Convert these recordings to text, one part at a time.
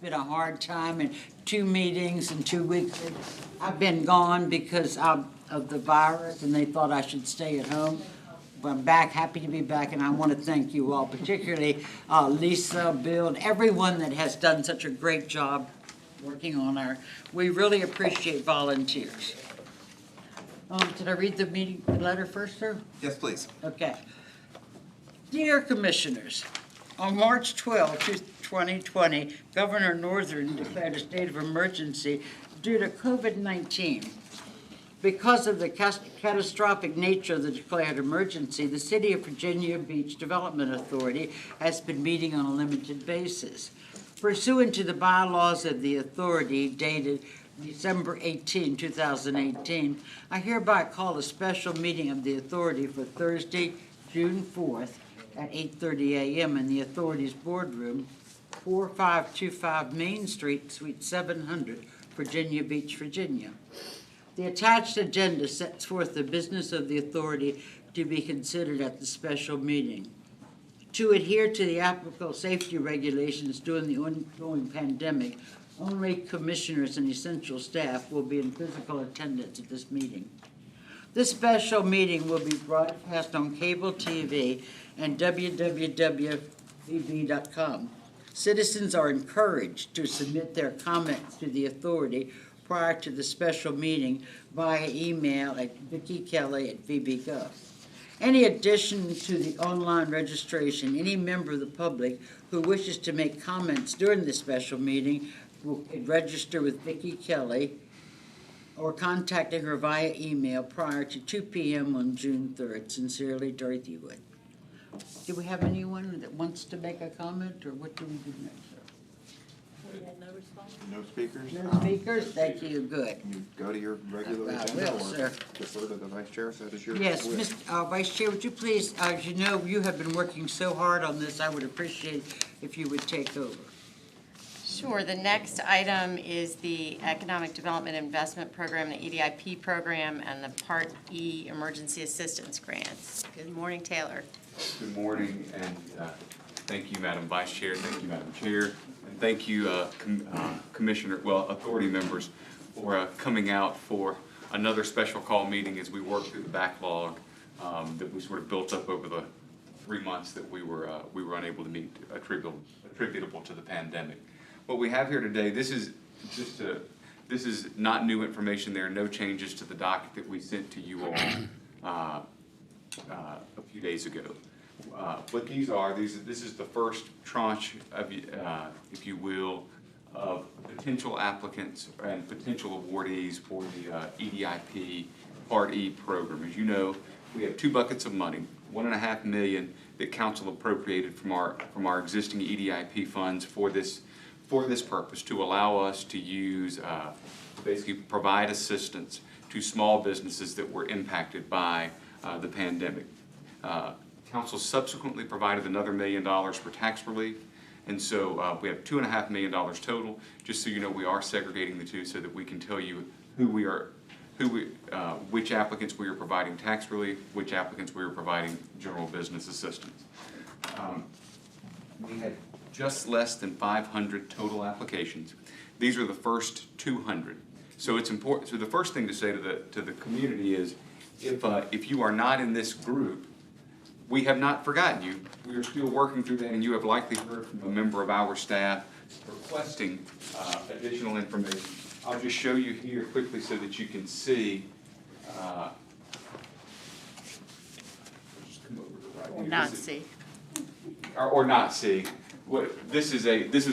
been a hard time, and 2 meetings in 2 weeks. I've been gone because of the virus, and they thought I should stay at home. But I'm back, happy to be back, and I want to thank you all, particularly Lisa, Bill, and everyone that has done such a great job working on we really appreciate volunteers. Did I read the letter first, sir? Yes, please. Okay. Dear Commissioners, on March 12, 2020, Governor Northern declared a state of emergency due to COVID-19. Because of the catastrophic nature of the declared emergency, the City of Virginia Beach Development Authority has been meeting on a limited basis. Pursuant to the bylaws of the authority dated December 18, 2018, I hereby call a special meeting of the authority for Thursday, June 4th at 8:30 a.m. in the authority's boardroom, 4525 Main Street, Suite 700, Virginia Beach, Virginia. The attached agenda sets forth the business of the authority to be considered at the special meeting. To adhere to the applicable safety regulations during the ongoing pandemic, only commissioners and essential staff will be in physical attendance at this meeting. This special meeting will be broadcast on cable TV and www.vb.com. Citizens are encouraged to submit their comments to the authority prior to the special meeting via email at vickykelly@vb.gov. Any addition to the online registration, any member of the public who wishes to make comments during the special meeting will register with Vicki Kelly or contacting her via email prior to 2 p.m. on June 3rd. Sincerely, Dorothy Wood. Do we have anyone that wants to make a comment, or what do we do next, sir? We had no response. No speakers? No speakers? Thank you, good. Can you go to your regular I agenda will, or sir. defer to the vice chair if that is your Yes, wish? Vice Chair, would you please, as you know, you have been working so hard on this, I would appreciate if you would take over. Sure. The next item is the Economic Development Investment Program, the EDIP program, and the Part E Emergency Assistance Grants. Good morning, Taylor. Good morning, and thank you, Madam Vice Chair, thank you, Madam Chair, and thank you, authority members for coming out for another special call meeting as we work through the backlog that we sort of built up over the 3 months that we were unable to meet, attributable to the pandemic. What we have here today, this is not new information. There are no changes to the docket that we sent to you all a few days ago. What these are, this is the first tranche of, if you will, of potential applicants and potential awardees for the EDIP Part E program. As you know, we have 2 buckets of money, $1.5 million that council appropriated from our existing EDIP funds for this purpose, to allow us to use, basically provide assistance to small businesses that were impacted by the pandemic. Council subsequently provided another $1 million for tax relief, and so we have $2.5 million total. Just so you know, we are segregating the two so that we can tell you which applicants we are providing tax relief, which applicants we are providing general business assistance. We had just less than 500 total applications. These are the first 200. So it's important. So the first thing to say to the community is, if you are not in this group, we have not forgotten you. We are still working through that, and you have likely heard from a member of our staff requesting additional information. I'll just show you here quickly so that you can see. Just come over to right here. Not see. Or not see. This is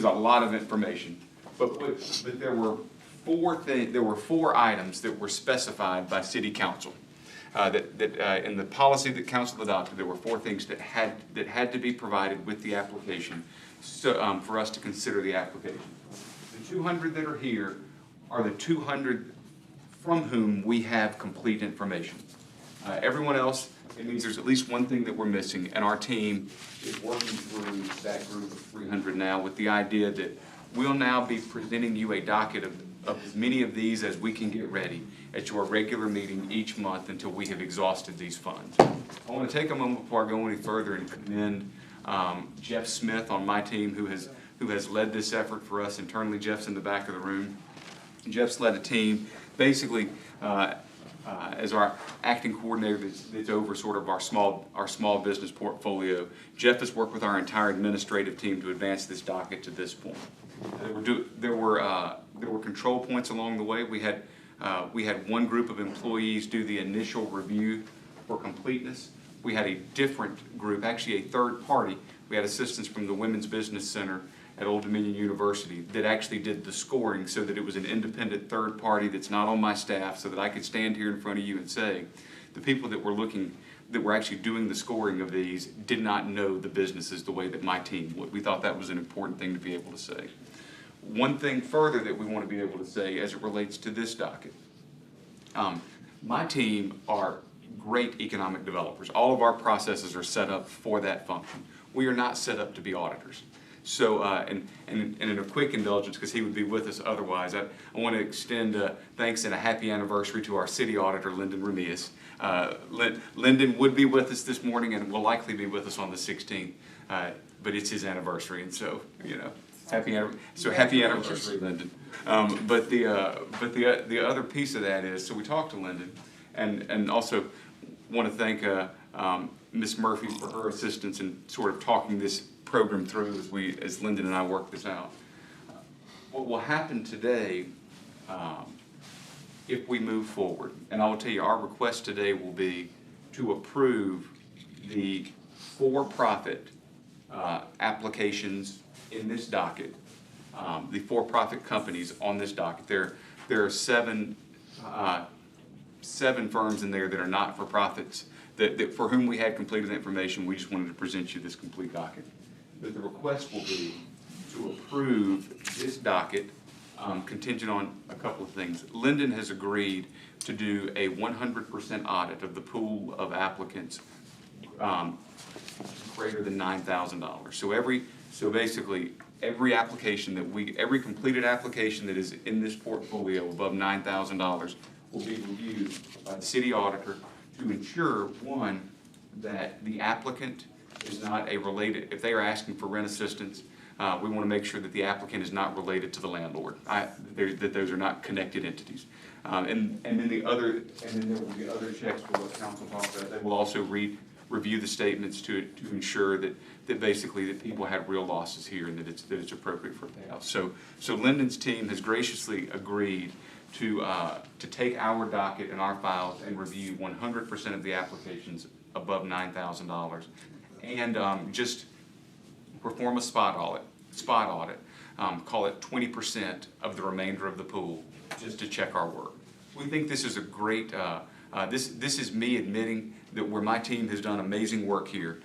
a lot of information, but there were 4 items that were specified by City Council. In the policy that Council adopted, there were 4 things that had to be provided with the application, so for us to consider the application. The 200 that are here are the 200 from whom we have complete information. Everyone else, it means there's at least one thing that we're missing, and our team is working through that group of 300 now with the idea that we'll now be presenting you a docket of as many of these as we can get ready at your regular meeting each month until we have exhausted these funds. I want to take a moment before I go any further and commend Jeff Smith on my team, who has who has led this effort for us internally. Jeff's in the back of the room. Jeff's led a team, basically, as our acting coordinator that's over sort of our small business portfolio. Jeff has worked with our entire administrative team to advance this docket to this point. There were control points along the way. We had one group of employees do the initial review for completeness. We had a different group, actually a third party. We had assistance from the Women's Business Center at Old Dominion University that actually did the scoring so that it was an independent third party that's not on my staff, so that I could stand here in front of you and say, the people that were actually doing the scoring of these did not know the businesses the way that my team would. We thought that was an important thing to be able to say. One thing further that we want to be able to say as it relates to this docket, my team are great economic developers. All of our processes are set up for that function. We are not set up to be auditors. So, and in a quick indulgence, because he would be with us otherwise, I want to extend thanks and a happy anniversary to our city auditor, Lyndon Remias. Lyndon would be with us this morning and will likely be with us on the 16th, but it's his anniversary, and so, you know, happy anniversary, Lyndon. But the other piece of that is, so we talked to Lyndon, and also want to thank Ms. Murphy for her assistance in sort of talking this program through as Lyndon and I work this out. What will happen today, if we move forward, and I will tell you, our request today will be to approve the for-profit applications in this docket, the for-profit companies on this docket. There are seven firms in there that are not-for-profits that for whom we had completed information. We just wanted to present you this complete docket. But the request will be to approve this docket contingent on a couple of things. Lyndon has agreed to do a 100% audit of the pool of applicants greater than $9,000. So basically, every completed application that is in this portfolio above $9,000 will be reviewed by the city auditor to ensure, one, that the applicant is not if they are asking for rent assistance, we want to make sure that the applicant is not related to the landlord, that those are not connected entities. And then there will be other checks for what council talked about. They will also review the statements to ensure that basically that people had real losses here and that it's appropriate for payoff. So Lyndon's team has graciously agreed to take our docket and our files and review 100% of the applications above $9,000 and just perform a spot audit, call it 20% of the remainder of the pool, just to check our work. We think this is a great, this is me admitting that where my team has done amazing work here.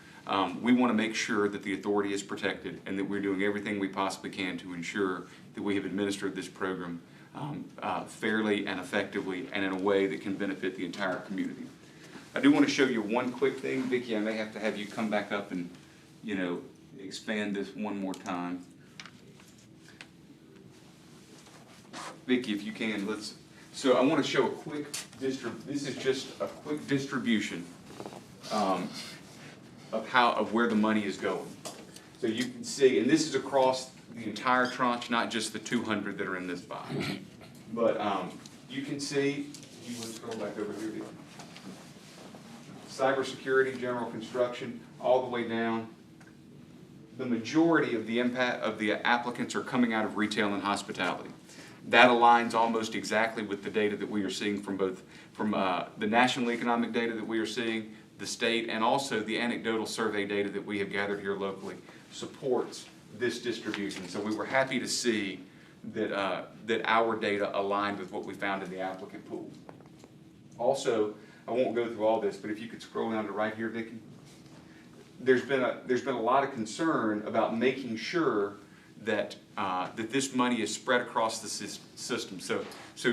We want to make sure that the authority is protected and that we're doing everything we possibly can to ensure that we have administered this program fairly and effectively and in a way that can benefit the entire community. I do want to show you one quick thing. Vicki, I may have to have you come back up and, you know, expand this one more time. Vicki, if you can, so I want to show a quick this is just a quick distribution of where the money is going. So you can see, and this is across the entire tranche, not just the 200 that are in this box. But you can see, you want to scroll back over here, Vicki. Cybersecurity, general construction, all the way down. The majority of the applicants are coming out of retail and hospitality. That aligns almost exactly with the data that we are seeing from the national economic data that we are seeing, the state, and also the anecdotal survey data that we have gathered here locally supports this distribution. So we were happy to see that our data aligned with what we found in the applicant pool. Also, I won't go through all this, but if you could scroll down to right here, Vicki. There's been a lot of concern about making sure that that this money is spread across the system. So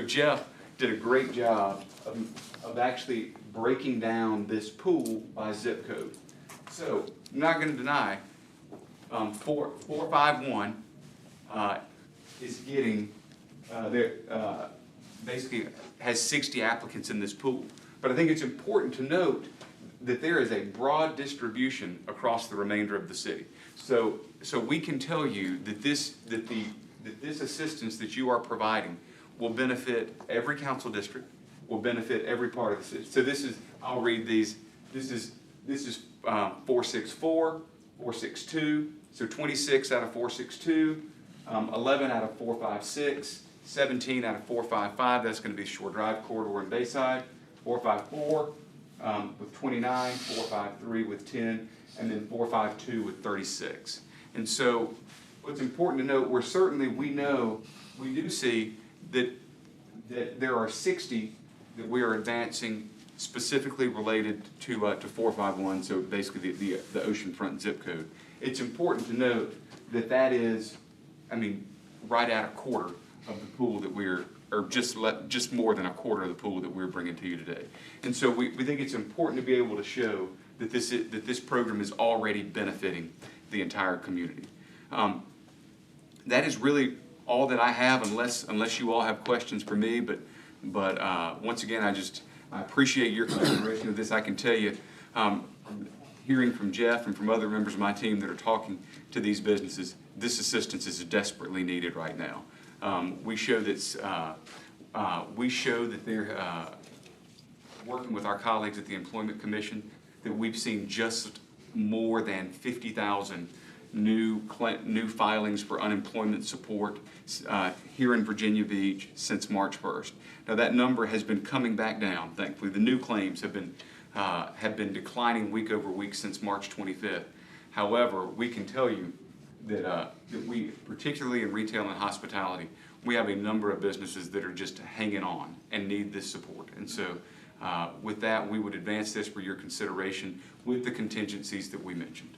Jeff did a great job of actually breaking down this pool by zip code. So I'm not going to deny 451 is getting basically has 60 applicants in this pool. But I think it's important to note that there is a broad distribution across the remainder of the city. So we can tell you that this assistance that you are providing will benefit every council district, will benefit every part of the city. So this is, I'll read these. This is 464, 462, so 26 out of 462, 11 out of 456, 17 out of 455, that's gonna be Shore Drive Corridor and Bayside, 454 with 29, 453 with 10, and then 452 with 36. And so what's important to note, we know, we do see that there are 60 that we are advancing specifically related to 451, so basically the oceanfront zip code. It's important to note that that is, right at a quarter of the pool that or just more than a quarter of the pool that we're bringing to you today. And so we think it's important to be able to show that this program is already benefiting the entire community. That is really all that I have, unless you all have questions for me. But once again, I appreciate your consideration of this. I can tell you, hearing from Jeff and from other members of my team that are talking to these businesses, this assistance is desperately needed right now. We show that they're working with our colleagues at the Employment Commission, that we've seen just more than 50,000 new filings for unemployment support here in Virginia Beach since March 1st. Now that number has been coming back down, thankfully. The new claims have been declining week over week since March 25th. However, we can tell you that we, particularly in retail and hospitality, we have a number of businesses that are just hanging on and need this support. And so with that, we would advance this for your consideration with the contingencies that we mentioned.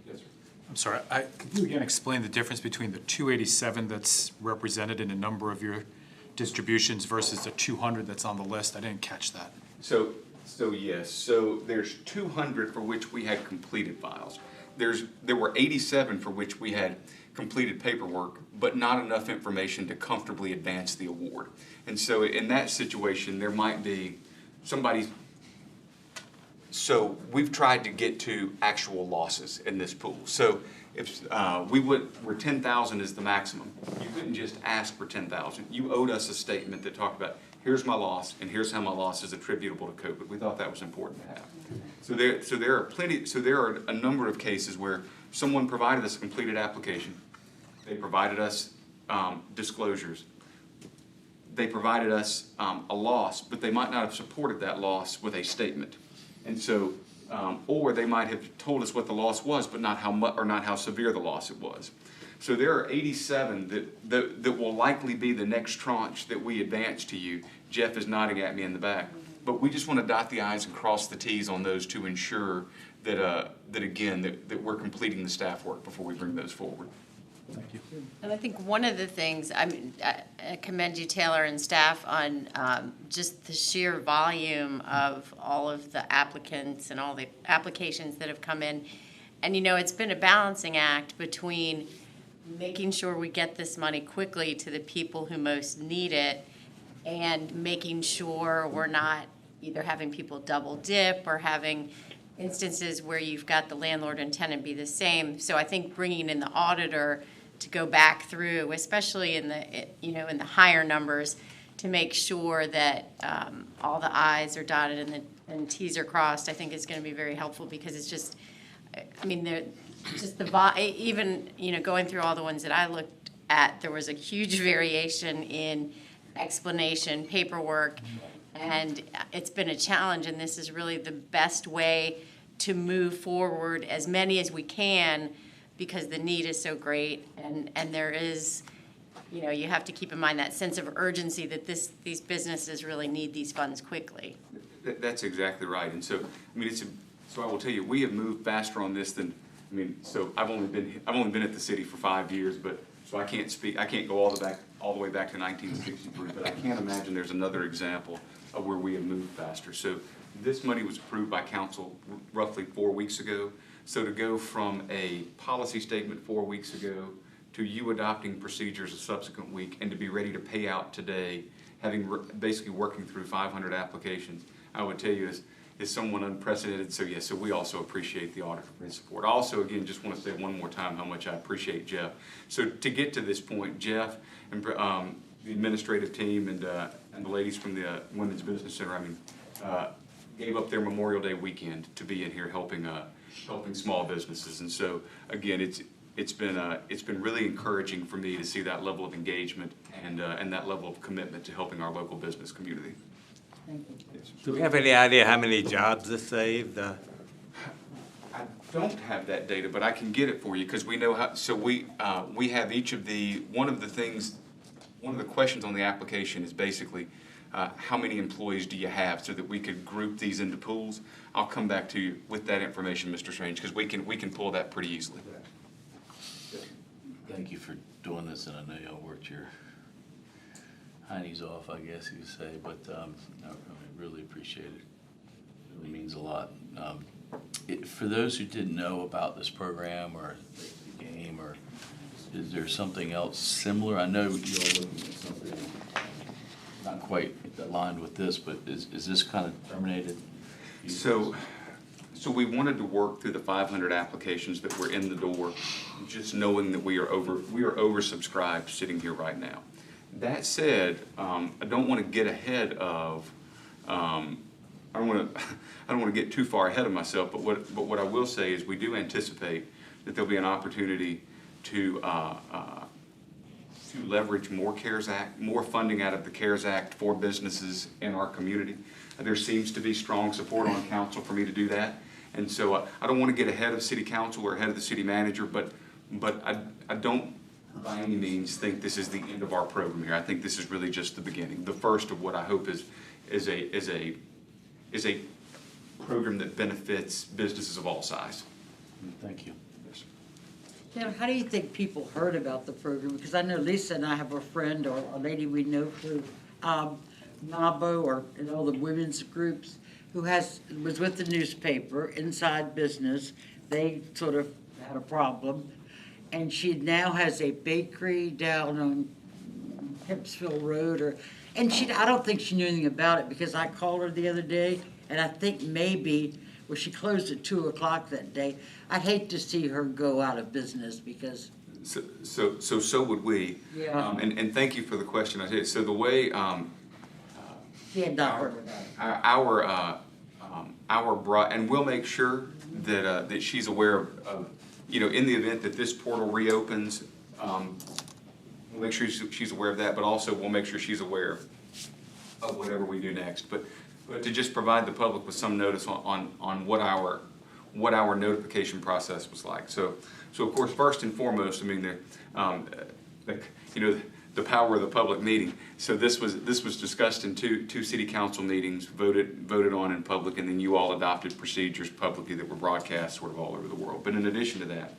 Yes, sir. I'm sorry, could you again explain the difference between the 287 that's represented in a number of your distributions versus the 200 that's on the list? I didn't catch that. So yes, so there's 200 for which we had completed files. There were 87 for which we had completed paperwork, but not enough information to comfortably advance the award. And so in that situation, there might be so we've tried to get to actual losses in this pool. So if where 10,000 is the maximum, you couldn't just ask for 10,000. You owed us a statement that talked about, here's my loss, and here's how my loss is attributable to COVID. We thought that was important to have. So there are a number of cases where someone provided us a completed application. They provided us disclosures. They provided us a loss, but they might not have supported that loss with a statement. And so, or they might have told us what the loss was, but not how much or not how severe the loss it was. So there are 87 that will likely be the next tranche that we advance to you. Jeff is nodding at me in the back. But we just want to dot the I's and cross the T's on those to ensure that that we're completing the staff work before we bring those forward. Thank you. And I think one of the things, I commend you, Taylor, and staff on just the sheer volume of all of the applicants and all the applications that have come in. And, it's been a balancing act between making sure we get this money quickly to the people who most need it and making sure we're not either having people double dip or having instances where you've got the landlord and tenant be the same. So I think bringing in the auditor to go back through, especially in the higher numbers, to make sure that all the I's are dotted and T's are crossed, I think is going to be very helpful, because it's just, even going through all the ones that I looked at, there was a huge variation in explanation, paperwork, and it's been a challenge. And this is really the best way to move forward as many as we can, because the need is so great, and there is, you have to keep in mind that sense of urgency that these businesses really need these funds quickly. That's exactly right. And so, so I will tell you, we have moved faster on this than, so I've only been at the city for 5 years, but so I can't go all the way back to 1963, but I can't imagine there's another example of where we have moved faster. So this money was approved by council roughly 4 weeks ago. So to go from a policy statement 4 weeks ago to you adopting procedures a subsequent week, and to be ready to pay out today, having basically working through 500 applications, I would tell you somewhat unprecedented. So yes, so we also appreciate the auditor for his support. I also, again, just want to say one more time how much I appreciate Jeff. So to get to this point, Jeff and the administrative team and the ladies from the Women's Business Center, gave up their Memorial Day weekend to be in here helping small businesses. And so again, it's been really encouraging for me to see that level of engagement and that level of commitment to helping our local business community. Thank you. Yes. Do we have any idea how many jobs this saved? I don't have that data, but I can get it for you, because we know how, so we have each of one of the questions on the application is basically, how many employees do you have, so that we could group these into pools. I'll come back to you with that information, Mr. Strange, because we can pull that pretty easily. Thank you for doing this, and I know y'all worked your heinies off, I guess you could say, but I really appreciate it. It really means a lot. For those who didn't know about this program or the game, or is there something else similar? I know you're looking at something not quite aligned with this, but is this kind of terminated? So we wanted to work through the 500 applications that were in the door, just knowing that we are oversubscribed sitting here right now. That said, I don't want to get ahead of, I don't want to get too far ahead of myself, but what I will say is we do anticipate that there'll be an opportunity to leverage more funding out of the CARES Act for businesses in our community. There seems to be strong support on council for me to do that. And so I don't want to get ahead of city council or ahead of the city manager, but I don't by any means think this is the end of our program here. I think this is really just the beginning, the first of what I hope is a program that benefits businesses of all size. Thank you. Yes. Now, how do you think people heard about the program? Because I know Lisa and I have a friend or a lady we know through NABO or in all the women's groups who was with the newspaper, Inside Business. They sort of had a problem. And she now has a bakery down on Hippsville Road, I don't think she knew anything about it, because I called her the other day, and I think maybe, well, she closed at 2 o'clock that day. I'd hate to see her go out of business, because. So would we. Yeah. And thank you for the question. So the way, She had not heard about it. and we'll make sure that she's aware of, in the event that this portal reopens, we'll make sure she's aware of that, but also we'll make sure she's aware of whatever we do next. But to just provide the public with some notice on what our notification process was like. So of course, first and foremost, I mean, the power of the public meeting. So this was discussed in two city council meetings, voted on in public, and then you all adopted procedures publicly that were broadcast sort of all over the world. But in addition to that,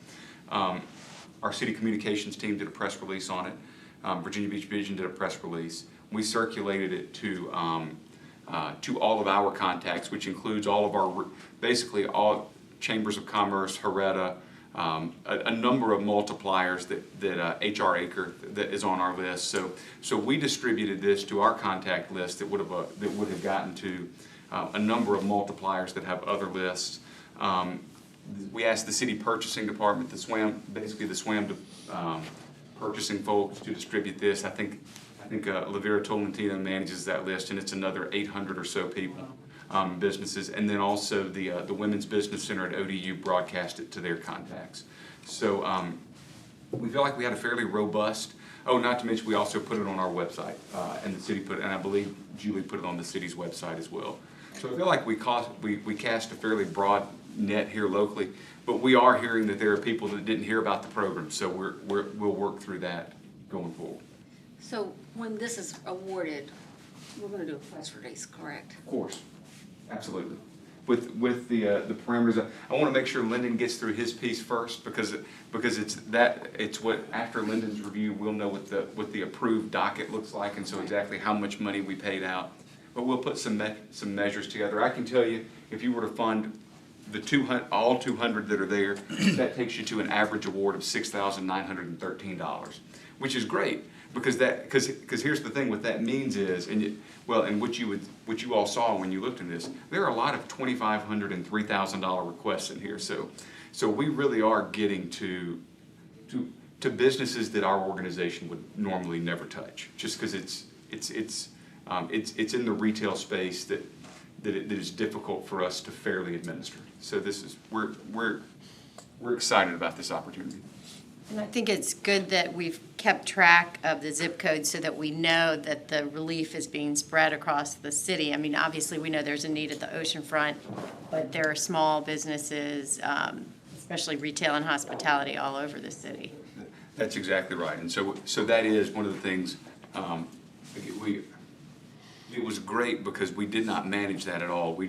our city communications team did a press release on it. Virginia Beach Vision did a press release. We circulated it to all of our contacts, which includes all of our, basically all chambers of commerce, HRETA, a number of multipliers that HR Acre that is on our list. So we distributed this to our contact list that would have gotten to a number of multipliers that have other lists. We asked the city purchasing department, the SWAM purchasing folks to distribute this. I think Lavera Tolentino manages that list, and it's another 800 or so people. Businesses, and then also the Women's Business Center at ODU broadcast it to their contacts. So we feel like we had a fairly robust, not to mention we also put it on our website, and the city and I believe Julie put it on the city's website as well. So I feel like we cast a fairly broad net here locally, but we are hearing that there are people that didn't hear about the program, so we'll work through that going forward. So when this is awarded, we're gonna do a press release, correct? Of course, absolutely. With the parameters, I want to make sure Lyndon gets through his piece first, because it's what, after Lyndon's review, we'll know what the approved docket looks like, and so exactly how much money we paid out. But we'll put some measures together. I can tell you, if you were to fund all 200 that are there, that takes you to an average award of $6,913, which is great. because here's the thing, what that means is, and what you all saw when you looked at this, there are a lot of $2,500 and $3,000 requests in here, so we really are getting to businesses that our organization would normally never touch, just because it's in the retail space that it is difficult for us to fairly administer. So we're excited about this opportunity. And I think it's good that we've kept track of the zip code so that we know that the relief is being spread across the city. I mean, obviously, we know there's a need at the oceanfront, but there are small businesses, especially retail and hospitality, all over the city. That's exactly right, and so that is one of the things, it was great because we did not manage that at all. We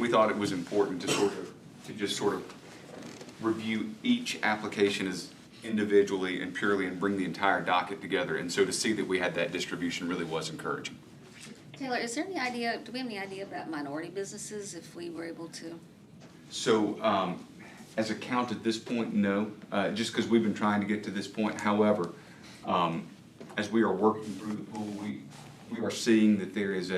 thought it was important to just sort of review each application as individually and purely and bring the entire docket together, and so to see that we had that distribution really was encouraging. Taylor, is there any idea, do we have any idea about minority businesses, if we were able to? So, as a count at this point, no, just because we've been trying to get to this point. However, as we are working through the pool, we are seeing that there is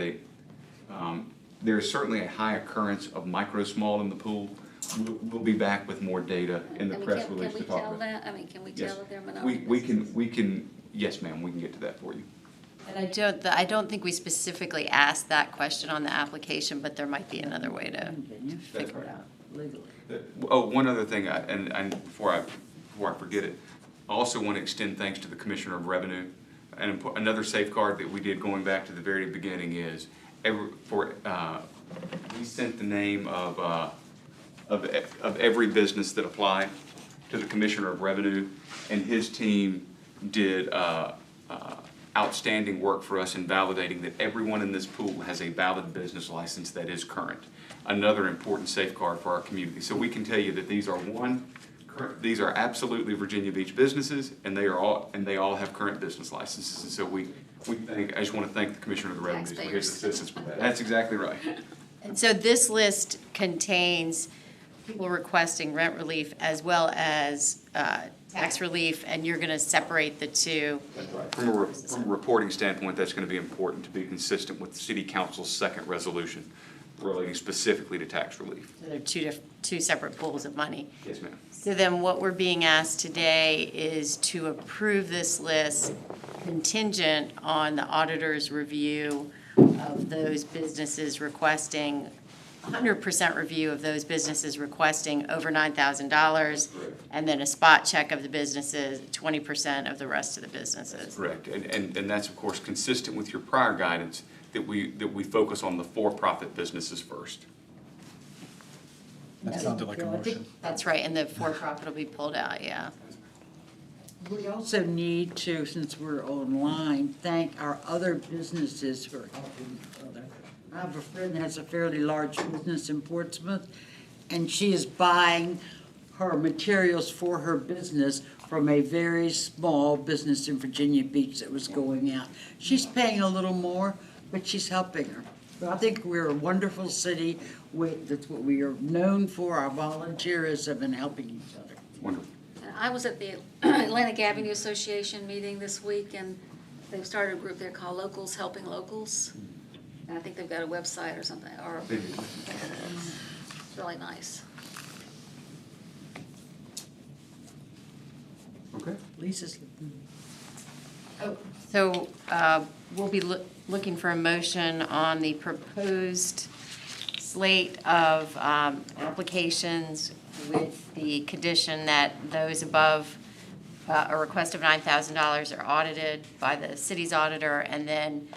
certainly a high occurrence of micro small in the pool. We'll be back with more data in the I mean, press release to Can we talk tell about. that? I mean, can we Yes. tell that they're minority businesses? We can, yes, ma'am, we can get to that for you. And I don't think we specifically asked that question on the application, but there might be another way to figure it out legally. Oh, one other thing, and before I forget it, I also want to extend thanks to the Commissioner of Revenue. And another safeguard that we did going back to the very beginning is we sent the name of every business that applied to the Commissioner of Revenue, and his team did outstanding work for us in validating that everyone in this pool has a valid business license that is current. Another important safeguard for our community. So we can tell you that these are absolutely Virginia Beach businesses, and they all have current business licenses. And so I just want to thank the Commissioner of the Revenue for his assistance with that. That's exactly right. And so this list contains people requesting rent relief as well as tax relief, and you're going to separate the two. That's right. From a reporting standpoint, that's going to be important to be consistent with the City Council's second resolution relating specifically to tax relief. So they're two separate pools of money. Yes, ma'am. So then what we're being asked today is to approve this list contingent on the auditor's review of those businesses requesting, 100% review of those businesses requesting over $9,000, and then a spot check of the businesses, 20% of the rest of the businesses. Correct. And that's, of course, consistent with your prior guidance that we focus on the for-profit businesses first. That sounded like a I think motion. that's right, and the for-profit will be pulled out, yeah. We also need to, since we're online, thank our other businesses for helping each other. I have a friend that has a fairly large business in Portsmouth, and she is buying her materials for her business from a very small business in Virginia Beach that was going out. She's paying a little more, but she's helping her. But I think we're a wonderful city. That's what we are known for, our volunteerism and helping each other. Wonderful. I was at the Atlantic Avenue Association meeting this week, and they've started a group there called Locals Helping Locals. And I think they've got a website or something, or it's really nice. Okay. Lisa's. So we'll be looking for a motion on the proposed slate of applications with the condition that those above a request of $9,000 are audited by the city's auditor, and then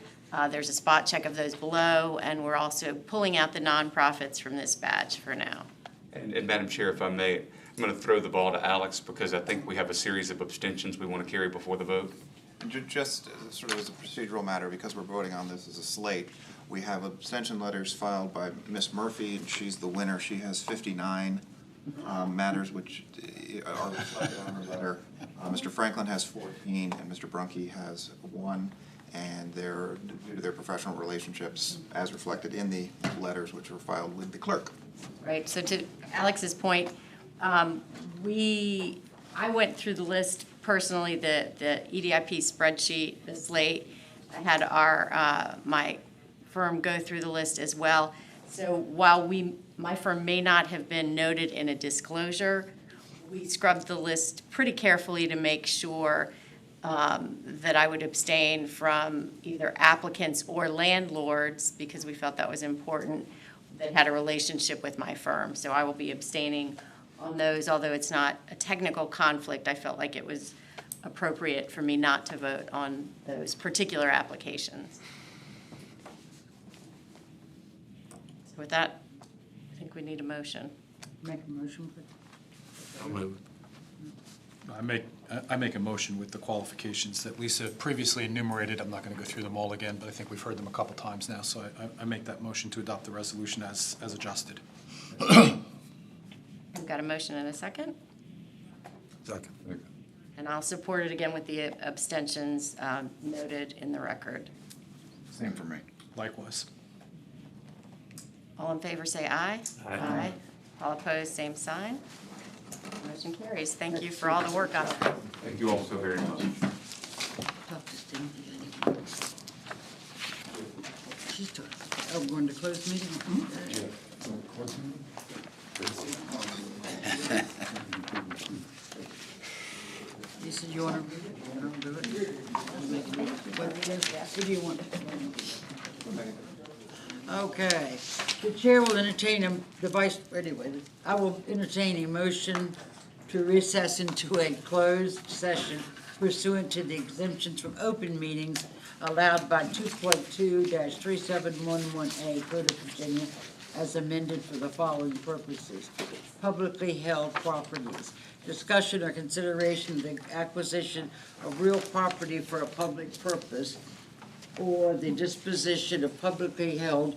there's a spot check of those below, and we're also pulling out the nonprofits from this batch for now. And Madam Chair, if I may, I'm going to throw the ball to Alex because I think we have a series of abstentions we want to carry before the vote. Just sort of as a procedural matter, because we're voting on this as a slate, we have abstention letters filed by Ms. Murphy, and she's the winner. She has 59 matters which are reflected on her letter. Mr. Franklin has 14, and Mr. Brunke has 1, and they're due to their professional relationships as reflected in the letters which were filed with the clerk. Right, so to Alex's point, I went through the list personally, the EDIP spreadsheet is late. I had my firm go through the list as well. So while my firm may not have been noted in a disclosure, we scrubbed the list pretty carefully to make sure that I would abstain from either applicants or landlords, because we felt that was important, that had a relationship with my firm. So I will be abstaining on those, although it's not a technical conflict. I felt like it was appropriate for me not to vote on those particular applications. So with that, I think we need a motion. Make a motion, please. I'll move. I make a motion with the qualifications that Lisa previously enumerated. I'm not going to go through them all again, but I think we've heard them a couple times now, so I make that motion to adopt the resolution as adjusted. I've got a motion and a second, Second. and I'll support it again with the abstentions noted in the record. Same for me. Likewise. All in favor, say aye. Aye. All opposed, same sign. Motion carries. Thank you for all the work on that. Thank you all so very much. Talk to Stinky. She's talking. Oh, we're going to close meeting? You said you want to read it? I don't do it. What do you want? Okay. The chair will entertain I will entertain a motion to recess into a closed session pursuant to the exemptions from open meetings allowed by 2.2-3711A Code of Virginia as amended for the following purposes. Publicly held properties. Discussion or consideration of the acquisition of real property for a public purpose, or the disposition of publicly held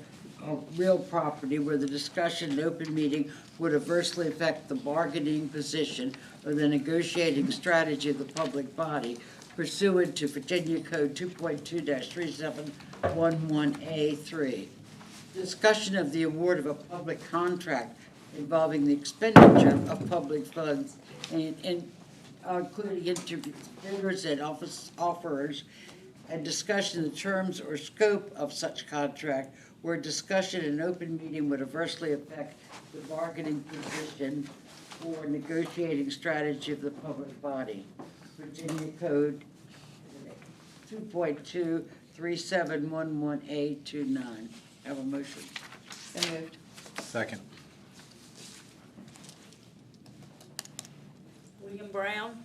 real property where the discussion in open meeting would adversely affect the bargaining position or the negotiating strategy of the public body pursuant to Virginia Code 2.2-3711A3. Discussion of the award of a public contract involving the expenditure of public funds and including interviewers and offerers, and discussion of the terms or scope of such contract where discussion in open meeting would adversely affect the bargaining position or negotiating strategy of the public body. Virginia Code 2.2-3711A29. Have a motion. So moved. Second. William Brown,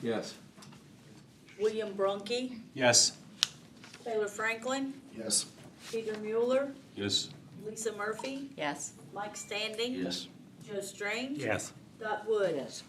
Yes. William Brunke, Yes. Taylor Franklin, Yes. Peter Mueller, Yes. Lisa Murphy, Yes. Mike Standing. Yes. Joe Strange. Yes. Dot Wood. Yes.